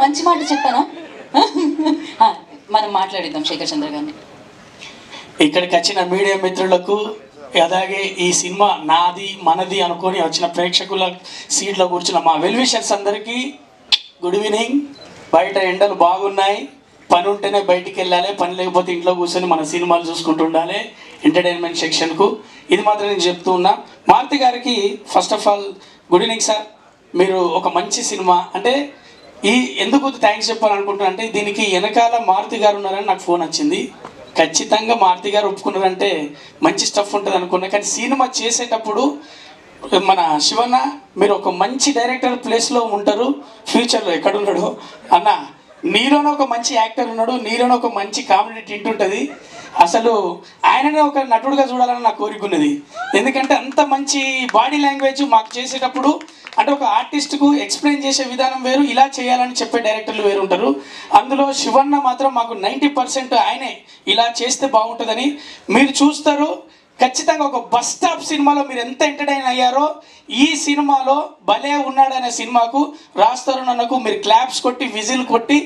మంచి మాట చెప్పానా? మనం మాట్లాడిద్దాం శేఖర్ చంద్ర గారిని. ఇక్కడికి వచ్చిన మీడియా మిత్రులకు, అలాగే ఈ సినిమా నాది మనది అనుకొని వచ్చిన ప్రేక్షకుల సీట్లో కూర్చున్న మా వెల్విషర్స్ అందరికీ గుడ్ ఈవినింగ్. బయట ఎండలు బాగున్నాయి, పని ఉంటేనే బయటికి వెళ్ళాలి, పని లేకపోతే ఇంట్లో కూర్చొని మన సినిమాలు చూసుకుంటూ ఉండాలి ఎంటర్టైన్మెంట్ సెక్షన్కు. ఇది మాత్రం నేను చెప్తూ ఉన్నా. మారుతి గారికి first of all good evening sir. మీరు ఒక మంచి సినిమా అంటే ఎందుకు థ్యాంక్స్ చెప్పాలనుకుంటున్నా అంటే, దీనికి వెనకాల మారుతి గారు ఉన్నారని నాకు ఫోన్ వచ్చింది. ఖచ్చితంగా మారుతి గారు ఒప్పుకున్నారంటే మంచి స్టఫ్ ఉంటుంది అనుకున్నా. కానీ సినిమా చేసేటప్పుడు మన శివన్న మీరు ఒక మంచి డైరెక్టర్ ప్లేస్లో ఉంటారు, ఫ్యూచర్లో ఎక్కడున్నాడు అన్న, నీలోనే ఒక మంచి యాక్టర్ ఉన్నాడు, నీలోనే ఒక మంచి కామెడీ టింట్ ఉంటుంది. అసలు ఆయననే ఒక నటుడుగా చూడాలని నాకు కోరిక ఉన్నది. ఎందుకంటే అంత మంచి బాడీ లాంగ్వేజ్ మాకు చేసేటప్పుడు, అంటే ఒక ఆర్టిస్ట్కు ఎక్స్ప్లెయిన్ చేసే విధానం వేరు, ఇలా చేయాలని చెప్పే డైరెక్టర్లు వేరు ఉంటారు. అందులో శివన్న మాత్రం మాకు 90% ఆయనే ఇలా చేస్తే బాగుంటుందని మీరు చూస్తారు. ఖచ్చితంగా ఒక బస్ స్టాప్ సినిమాలో మీరు ఎంత ఎంటర్టైన్ అయ్యారో, ఈ సినిమాలో భలే ఉన్నాడనే సినిమాకు రాస్తారు అన్నకు మీరు క్లాప్స్ కొట్టి విజిల్ కొట్టి,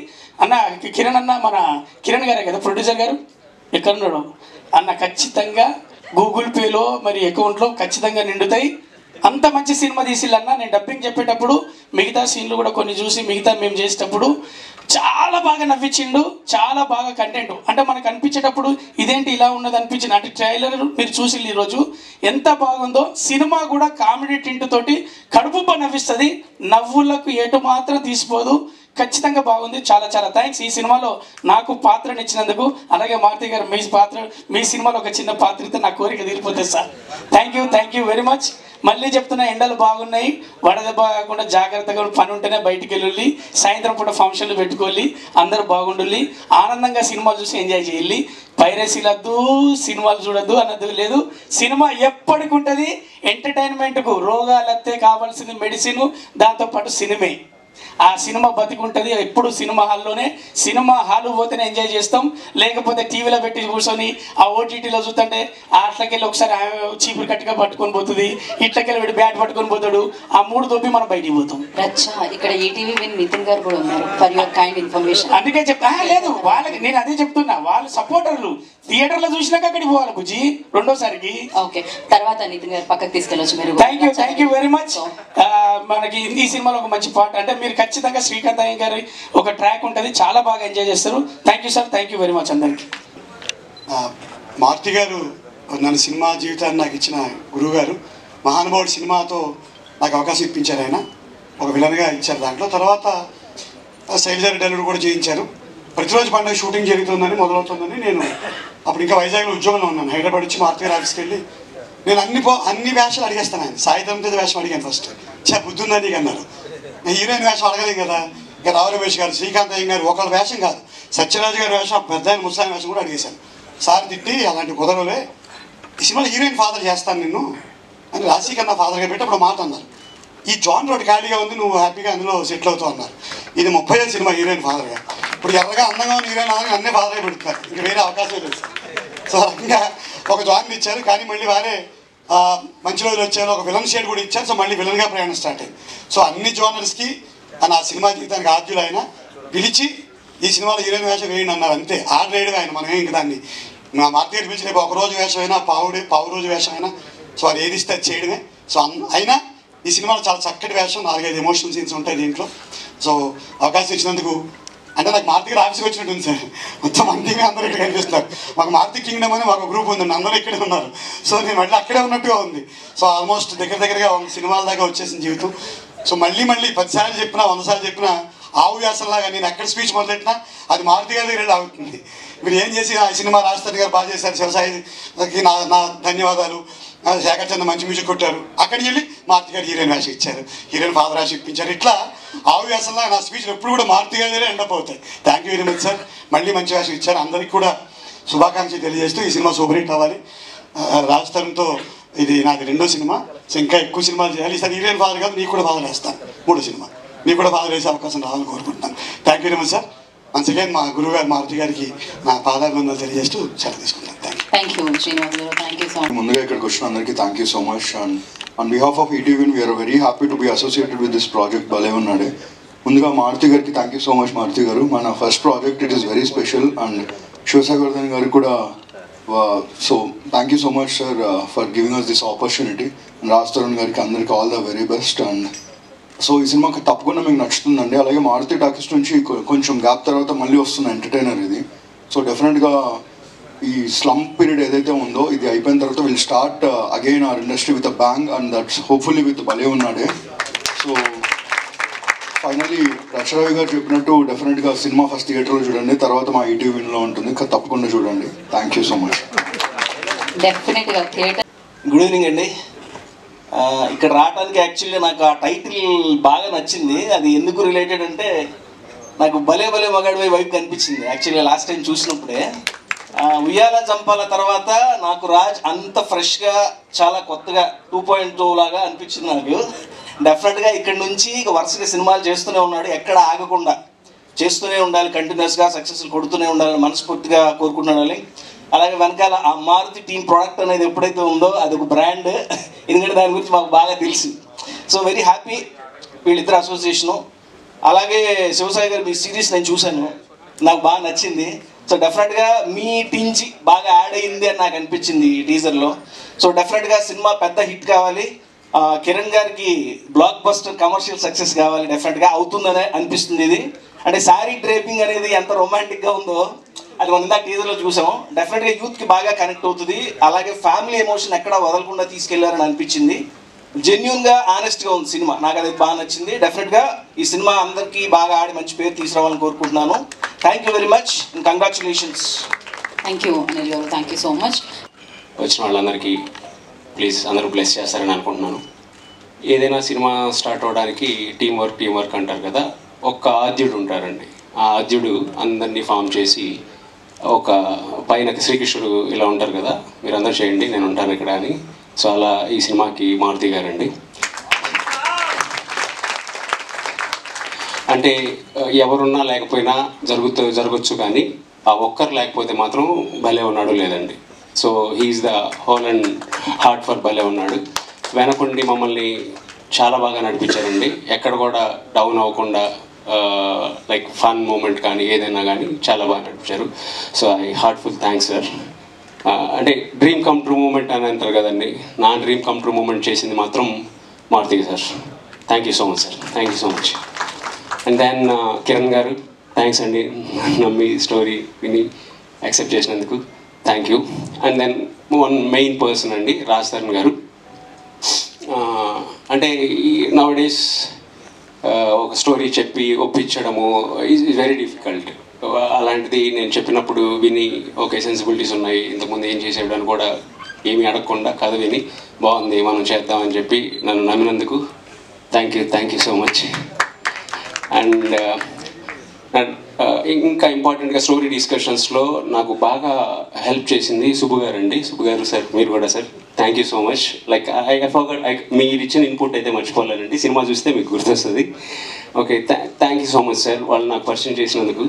అన్న కిరణ్ అన్న, మన కిరణ్ గారే కదా ప్రొడ్యూసర్ గారు, ఎక్కడున్నాడు అన్న, ఖచ్చితంగా గూగుల్ పేలో మరి అకౌంట్లో ఖచ్చితంగా నిండుతాయి. అంత మంచి సినిమా తీసిల్లన్న. నేను డబ్బింగ్ చెప్పేటప్పుడు మిగతా సీన్లు కూడా కొన్ని చూసి మిగతా మేము చేసేటప్పుడు చాలా బాగా నవ్వించిండు, చాలా బాగా కంటెంట్ అంటే మనకు అనిపించేటప్పుడు ఇదేంటి ఇలా ఉన్నది అనిపించింది. అంటే ట్రైలర్ మీరు చూసి ఈరోజు ఎంత బాగుందో. సినిమా కూడా కామెడీ టింట్ తోటి కడుపుబ్బ నవ్విస్తుంది, నవ్వులకు ఎటు మాత్రం తీసిపోదు. ఖచ్చితంగా బాగుంది. చాలా చాలా థ్యాంక్స్ ఈ సినిమాలో నాకు పాత్రను ఇచ్చినందుకు. అలాగే మారుతి గారు మీ సినిమాలో ఒక చిన్న పాత్ర ఇస్తే నా కోరిక తీరిపోతుంది sir. Thank you very much. మళ్ళీ చెప్తున్నా, ఎండలు బాగున్నాయి, వడదెబ్బ కాకుండా జాగ్రత్తగా పని ఉంటేనే బయటికి వెళ్ళి, సాయంత్రం పూట ఫంక్షన్లు పెట్టుకోవాలి, అందరూ బాగుండాలి, ఆనందంగా సినిమాలు చూసి ఎంజాయ్ చేయాలి. పైరసీలు వద్దు, సినిమాలు చూడద్దు అన్నది లేదు. సినిమా ఎప్పటికి ఉంటుంది ఎంటర్టైన్మెంట్కు. రోగాలు వస్తే కావాల్సింది మెడిసిన్, దాంతోపాటు సినిమే. ఆ సినిమా బతికుంటుంది ఎప్పుడు. సినిమా హాల్లోనే, సినిమా హాల్ పోతేనే ఎంజాయ్ చేస్తాం, లేకపోతే టీవీలో పెట్టి కూర్చొని ఆ ఓటీటీలో చూస్తుంటే అట్లకెళ్ళి ఒకసారి చీపురు కట్టుగా పట్టుకొని పోతుంది, ఇట్లకెళ్ళి వీడు బ్యాట్ పట్టుకొని పోతాడు, ఆ మూడు దొబ్బి మనం బయటికి పోతాం. ఇక్కడ ఈటీవీ నితిన్ గారు కూడా ఉన్నారు ఫర్ యువర్ కైండ్ ఇన్ఫర్మేషన్. అందుకే చెప్తా లేదు వాళ్ళకి, నేను అదే చెప్తున్నా, వాళ్ళు సపోర్టర్లు థియేటర్లో చూసినాక అక్కడికి పోవాలి బుజ్జి రెండోసారికి. ఓకే, తర్వాత నితిన్ గారు పక్కకు తీసుకెళ్ళొచ్చు మీరు. Thank you very much. మనకి ఈ సినిమాలో ఒక మంచి పాట అంటే మీరు ఖచ్చితంగా శ్రీకాంత్ అయ్య గారి ఒక ట్రాక్ ఉంటుంది, చాలా బాగా ఎంజాయ్ చేస్తారు. Thank you sir, thank you very much అందరికి. మారుతి గారు నన్ను సినిమా జీవితాన్ని నాకు ఇచ్చిన గురువు గారు. మహానుభావుడు సినిమాతో నాకు అవకాశం ఇప్పించారు. ఆయన ఒక విలన్గా ఇచ్చారు. దాంట్లో తర్వాత శైలజారెడ్డి అల్లుడు కూడా చేయించారు. ప్రతిరోజు పండుగ షూటింగ్ జరుగుతుందని మొదలవుతుందని నేను అప్పుడు ఇంకా వైజాగ్లో ఉద్యోగంలో ఉన్నాను. హైదరాబాద్ వచ్చి మారుతి గారి ఆఫీస్కి వెళ్ళి నేను అన్ని వేషాలు అడిగేస్తాను. ఆయన సాయిధరం తేజ్ వేషం అడిగాను ఫస్ట్. బుద్ధి ఉందని నీకు అన్నారు. హీరోయిన్ వేషం అడగలేం కదా. ఇంకా రావు రమేష్ గారు, శ్రీకాంత్ అయ్య గారు ఒకళ్ళ వేషం కాదు, సత్యరాజు గారి వేషం, పెద్ద ఆయన ముసాయి వేషం కూడా అడిగేశాను. సార్ తిట్టి అలాంటి కుదరలే, ఈ సినిమాలో హీరోయిన్ ఫాదర్ చేస్తాను నిన్ను అని రాశికన్నా ఫాదర్గా పెట్టి అప్పుడు మాట అన్నారు. ఈ జాన్ రోడ్ ఖాళీగా ఉంది, నువ్వు హ్యాపీగా అందులో సెటిల్ అవుతావు అన్నారు. ఇది 30వ సినిమా హీరోయిన్ ఫాదర్గా. ఇప్పుడు ఎర్రగా అందంగా ఉన్న హీరోయిన్ అవన్నీ అన్నీ ఫాదర్గా పెడుతున్నారు, ఇంక వేరే అవకాశం లేదు. సో రకంగా ఒక జాన్ ఇచ్చారు. కానీ మళ్ళీ వారే మంచి రోజులు వచ్చారు, ఒక విలన్ షేడ్ కూడా ఇచ్చారు. సో మళ్ళీ విలన్గా ప్రయాణం స్టార్ట్ అయింది. సో అన్ని జోనర్స్కి నా సినిమా జీవితానికి ఆద్యులు ఆయన పిలిచి ఈ సినిమాలో హీరోయిన్ వేషం వేయండి అన్నారు. అంతే, ఆర్డర్ వేయడం ఆయన. మనం ఇంక దాన్ని మా మారుతి గారు పిలిచి రేపు ఒకరోజు వేషం అయినా పావు రోజు వేషం అయినా సో అది ఏది ఇస్తే అది చేయడమే. సో అయినా ఈ సినిమాలో చాలా చక్కటి వేషం, 4-5 ఎమోషనల్ సీన్స్ ఉంటాయి దీంట్లో. సో అవకాశం ఇచ్చినందుకు అంటే నాకు మారుతి గారు ఆఫీస్కి వచ్చినట్టు ఉంది సార్. మొత్తం అంతిమే అందరూ ఇక్కడ కనిపిస్తున్నారు. మాకు మారుతి కింగ్డమ్ అని మాకు గ్రూప్ ఉందండి, అందరూ ఇక్కడే ఉన్నారు. సో నేను మళ్ళీ అక్కడే ఉన్నట్టుగా ఉంది. సో ఆల్మోస్ట్ దగ్గరగా 100 సినిమాల దాకా వచ్చేసిన జీవితం. సో మళ్ళీ 10 సార్లు చెప్పినా 100 సార్లు చెప్పినా ఆవు వ్యాసంలాగా నేను ఎక్కడ స్పీచ్ మొదలెట్టినా అది మారుతి గారి దగ్గర అవుతుంది. మీరు ఏం చేసి ఆ సినిమా రాజస్థాన్ గారు బాగా చేశారు, శివసాయికి నా ధన్యవాదాలు, శేఖర్ చంద్ర మంచి మ్యూజిక్ కొట్టారు, అక్కడికి వెళ్ళి మారుతి గారు హీరోయిన్ వేషం ఇచ్చారు, హీరోయిన్ ఫాదర్ వేషం ఇప్పించారు. ఇట్లా ఆవు వ్యాసంలా నా స్పీచ్లు ఎప్పుడు కూడా మారుతి గారి దగ్గర ఎండప్ అవుతాయి. Thank you very much sir. మళ్ళీ మంచి వేషం ఇచ్చారు. అందరికీ కూడా శుభాకాంక్షలు తెలియజేస్తూ ఈ సినిమా సూపర్ హిట్ అవ్వాలి. రాజస్థాన్తో ఇది నాది 2వ సినిమా. సో ఇంకా ఎక్కువ సినిమాలు చేయాలి. ఈసారి హీరోయిన్ ఫాదర్ కాదు, నీకు కూడా ఫాదర్ వేస్తాను. 3వ సినిమా నీకు కూడా ఫాదర్ వేసే అవకాశం రావాలని కోరుకుంటున్నాను. Thank you very much sir. Once again మా గురువు గారు మారుతి గారికి నా పాదాభివందనలు తెలియజేస్తూ సెలవు తీసుకుంటాను. ముందుగా ఇక్కడికి వచ్చిన అందరికీ thank you so much. And on behalf of ETV we are very happy to be associated with this project. భలే ఉన్నాడే ముందుగా మారుతి గారికి thank you so much. Maruti గారు మన first project it is very special. And శివసాగర్ధన్ గారికి కూడా so thank you so much sir for giving us this opportunity. Raj Tarun గారికి అందరికి all the very best. And so ఈ సినిమాకి తప్పకుండా మీకు నచ్చుతుందండి. అలాగే మారుతి టాకీస్ నుంచి కొంచెం గ్యాప్ తర్వాత మళ్ళీ వస్తున్న ఎంటర్టైనర్ ఇది. సో డెఫినెట్గా ఈ స్లంప్ పీరియడ్ ఏదైతే ఉందో ఇది అయిపోయిన తర్వాత will start again our industry with a bang and that's hopefully with భలే ఉన్నాడే. సో ఫైనలీ రచరవి గారు చెప్పినట్టు డెఫినెట్గా సినిమా ఫస్ట్ థియేటర్లో చూడండి, తర్వాత మా ఈటీవీలో ఉంటుంది, తప్పకుండా చూడండి. Thank you so much. డెఫినెట్గా థియేటర్. గుడ్ ఈవినింగ్ అండి. ఇక్కడ రావడానికి యాక్చువల్లీ నాకు ఆ టైటిల్ బాగా నచ్చింది. అది ఎందుకు రిలేటెడ్ అంటే నాకు భలే భలే మగాడిపై వైపు కనిపించింది యాక్చువల్లీ లాస్ట్ టైం చూసినప్పుడే. ఉయ్యాల జంపాల తర్వాత నాకు రాజ్ అంత ఫ్రెష్గా చాలా కొత్తగా 2.2 లాగా అనిపించింది నాకు. డెఫినెట్గా ఇక్కడ నుంచి ఇక వరుసగా సినిమాలు చేస్తూనే ఉన్నాడు, ఎక్కడ ఆగకుండా చేస్తూనే ఉండాలి, కంటిన్యూస్గా సక్సెస్లు కొడుతూనే ఉండాలని మనస్ఫూర్తిగా కోరుకుంటున్నాను. అలాగే వెనకాల ఆ మారుతి టీమ్ ప్రోడక్ట్ అనేది ఎప్పుడైతే ఉందో అది ఒక బ్రాండ్, ఎందుకంటే దాని గురించి మాకు బాగా తెలుసు. సో వెరీ హ్యాపీ వీళ్ళిద్దరు అసోసియేషను. అలాగే శివసాయి గారు మీ సిరీస్ నేను చూశాను, నాకు బాగా నచ్చింది. సో డెఫినెట్గా మీ టీంచి బాగా యాడ్ అయ్యింది అని నాకు అనిపించింది ఈ టీజర్లో. సో డెఫినెట్గా సినిమా పెద్ద హిట్ కావాలి, కిరణ్ గారికి బ్లాక్ బస్టర్ కమర్షియల్ సక్సెస్ కావాలి, డెఫినెట్గా అవుతుందనే అనిపిస్తుంది. ఇది అంటే శారీ డ్రేపింగ్ అనేది ఎంత రొమాంటిక్గా ఉందో అది మనం ఇందాక టీజర్లో చూసాము. డెఫినెట్గా యూత్కి బాగా కనెక్ట్ అవుతుంది. అలాగే ఫ్యామిలీ ఎమోషన్ ఎక్కడా వదలకుండా తీసుకెళ్లారని అనిపించింది. జెన్యున్గా ఆనెస్ట్గా ఉంది సినిమా, నాకు అది బాగా నచ్చింది. డెఫినెట్గా ఈ సినిమా అందరికీ బాగా ఆడి మంచి పేరు తీసుకురావాలని కోరుకుంటున్నాను. Thank you very much and congratulations. Thank you Anil గారు, థ్యాంక్ యూ సో మచ్. వచ్చిన వాళ్ళందరికీ ప్లీజ్ అందరూ బ్లెస్ చేస్తారని అనుకుంటున్నాను. ఏదైనా సినిమా స్టార్ట్ అవ్వడానికి టీం వర్క్ అంటారు కదా, ఒక్క ఆద్యుడు ఉంటారండి. ఆ ఆద్యుడు అందరినీ ఫామ్ చేసి ఒక పైన శ్రీకృష్ణుడు ఇలా ఉంటారు కదా, మీరు అందరూ చేయండి నేను ఉంటాను ఇక్కడ అని. సో అలా ఈ సినిమాకి మారుతి గారండి. అంటే ఎవరున్నా లేకపోయినా జరగచ్చు, కానీ ఆ ఒక్కరు లేకపోతే మాత్రం భలే ఉన్నాడు లేదండి. So he is the whole and heart for భలే ఉన్నాడు. వెనకుండి మమ్మల్ని చాలా బాగా నడిపించారండి, ఎక్కడ కూడా డౌన్ అవ్వకుండా లైక్ ఫన్ మూమెంట్ కానీ ఏదైనా కానీ చాలా బాగా నడిపించారు. So I heartful thanks sir. అంటే డ్రీమ్ కమ్ ట్రూ మూమెంట్ అని అంటారు కదండి, నా డ్రీమ్ కమ్ ట్రూ మూమెంట్ చేసింది మాత్రం Maruti sir. Thank you so much sir, thank you so much. And then Kiran garu thanks అండి, నమ్మి స్టోరీ విని యాక్సెప్ట్ చేసినందుకు thank you. And then one main person అండి రాజ్ తరుణ్ గారు. అంటే నౌ డేస్ ఒక స్టోరీ చెప్పి ఒప్పించడము ఈజ్ వెరీ డిఫికల్ట్. అలాంటిది నేను చెప్పినప్పుడు విని ఓకే సెన్సిబిలిటీస్ ఉన్నాయి, ఇంతకుముందు ఏం చేసాడు అని కూడా ఏమీ అడగకుండా కథ విని బాగుంది మనం చేద్దామని చెప్పి నన్ను నమ్మినందుకు thank you so much. And ఇంకా ఇంపార్టెంట్గా స్టోరీ డిస్కషన్స్లో నాకు బాగా హెల్ప్ చేసింది సుబ్బు గారు అండి. సుబ్బు గారు సార్, మీరు కూడా sir thank you so much. Like I forgot, మీరు ఇచ్చిన ఇన్పుట్ అయితే మర్చిపోలేనండి, సినిమా చూస్తే మీకు గుర్తొస్తుంది. Okay, thank you so much sir వాళ్ళు నాకు పరిచయం చేసినందుకు.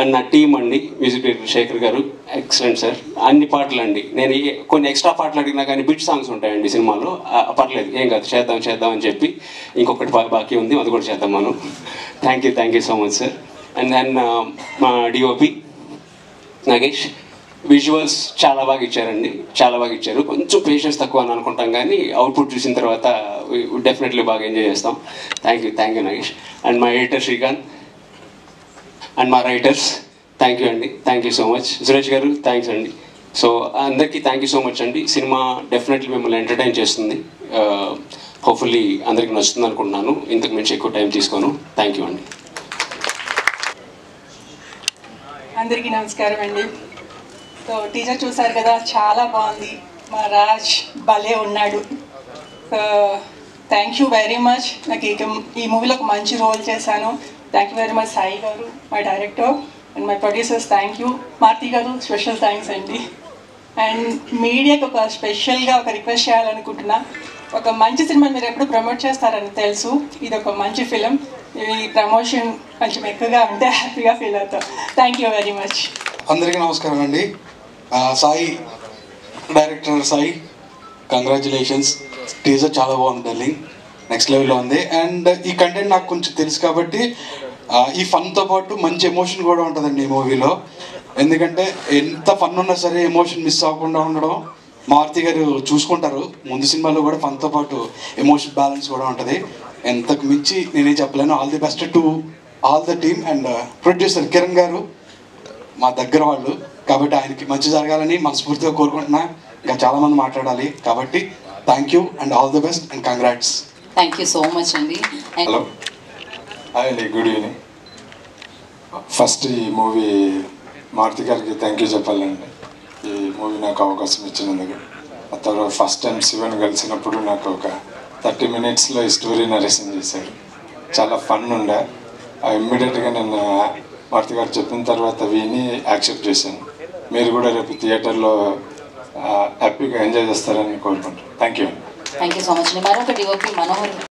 అండ్ నా టీం అండి, మ్యూజిక్ డైరెక్టర్ శేఖర్ గారు ఎక్సలెంట్ సార్. అన్ని పాటలు అండి, నేను కొన్ని ఎక్స్ట్రా పాటలు అడిగినా కానీ బిట్ సాంగ్స్ ఉంటాయండి సినిమాలో, పర్లేదు ఏం కాదు చేద్దాం అని చెప్పి ఇంకొకటి బాకీ ఉంది, అది కూడా చేద్దాం మనం. Thank you so much sir. And then మా డిఓపి నాగేష్, విజువల్స్ చాలా బాగా ఇచ్చారండి, చాలా బాగా ఇచ్చారు. కొంచెం పేషెన్స్ తక్కువ అని అనుకుంటాం కానీ అవుట్పుట్ చూసిన తర్వాత డెఫినెట్లీ బాగా ఎంజాయ్ చేస్తాం. Thank you Nagesh. అండ్ మా ఎడిటర్ శ్రీకాంత్ అండ్ మా రైటర్స్ థ్యాంక్ యూ అండి, thank you so much. Suresh గారు థ్యాంక్స్ అండి. సో అందరికీ థ్యాంక్ యూ సో మచ్ అండి. సినిమా డెఫినెట్లీ మిమ్మల్ని ఎంటర్టైన్ చేస్తుంది, హోప్ఫుల్లీ అందరికీ నచ్చుతుంది అనుకుంటున్నాను. ఇంతకు మించి ఎక్కువ టైం తీసుకోను. థ్యాంక్ యూ అండి. అందరికీ నమస్కారం అండి. సో టీజర్ చూసారు కదా, చాలా బాగుంది, మా రాజ్ భలే ఉన్నాడు. So thank you very much. నాకు ఈ మూవీలో ఒక మంచి రోల్ చేశాను. Thank you very much Sai గారు, my director and my producers. Thank you Maruti గారు, స్పెషల్ థ్యాంక్స్ అండి. అండ్ మీడియాకి ఒక స్పెషల్గా ఒక రిక్వెస్ట్ చేయాలనుకుంటున్నా, ఒక మంచి సినిమా మీరు ఎప్పుడు ప్రమోట్ చేస్తారని తెలుసు, ఇది ఒక మంచి ఫిలిం, ఈ ప్రమోషన్ కొంచెం ఎక్కువగా ఉంటే హ్యాపీగా ఫీల్ అవుతాం. Thank you very much. అందరికీ నమస్కారం అండి. Sai director Sai, congratulations. Teaser చాలా బాగుంది డార్లింగ్. నెక్స్ట్ లెవెల్లో ఉంది. అండ్ ఈ కంటెంట్ నాకు కొంచెం తెలుసు కాబట్టి ఈ ఫన్తో పాటు మంచి ఎమోషన్ కూడా ఉంటుందండి ఈ మూవీలో. ఎందుకంటే ఎంత ఫన్ ఉన్నా సరే ఎమోషన్ మిస్ అవ్వకుండా ఉండడం మారుతి గారు చూసుకుంటారు. ముందు సినిమాలో కూడా ఫన్తో పాటు ఎమోషన్ బ్యాలెన్స్ కూడా ఉంటుంది. ఎంతకు మించి నేనేం చెప్పలేను. All the best to all the team. And producer Kiran గారు మా దగ్గర వాళ్ళు కాబట్టి ఆయనకి మంచి జరగాలని మనస్ఫూర్తిగా కోరుకుంటున్నా. ఇంకా చాలామంది మాట్లాడాలి కాబట్టి thank you and all the best and congrats. Thank you so much అండి. హలో, హాయ్ అండి, గుడ్ ఈవినింగ్. ఫస్ట్ ఈ మూవీ మారుతి గారికి థ్యాంక్ యూ చెప్పాలండి. ఈ మూవీ నాకు అవకాశం ఇచ్చినందుకు. ఆ తర్వాత ఫస్ట్ టైం శివన్ కలిసినప్పుడు నాకు ఒక 30 minutesలో ఈ స్టోరీ నరేషన్ చేశాడు. చాలా ఫన్ ఉండే. ఇమ్మీడియట్గా నేను మారుతి గారు చెప్పిన తర్వాత విని యాక్సెప్ట్ చేశాను. మీరు కూడా రేపు థియేటర్లో హ్యాపీగా ఎంజాయ్ చేస్తారని కోరుకుంటాను. Thank you. Thank you so much అండి. మరొక డిఓపి మనోహర్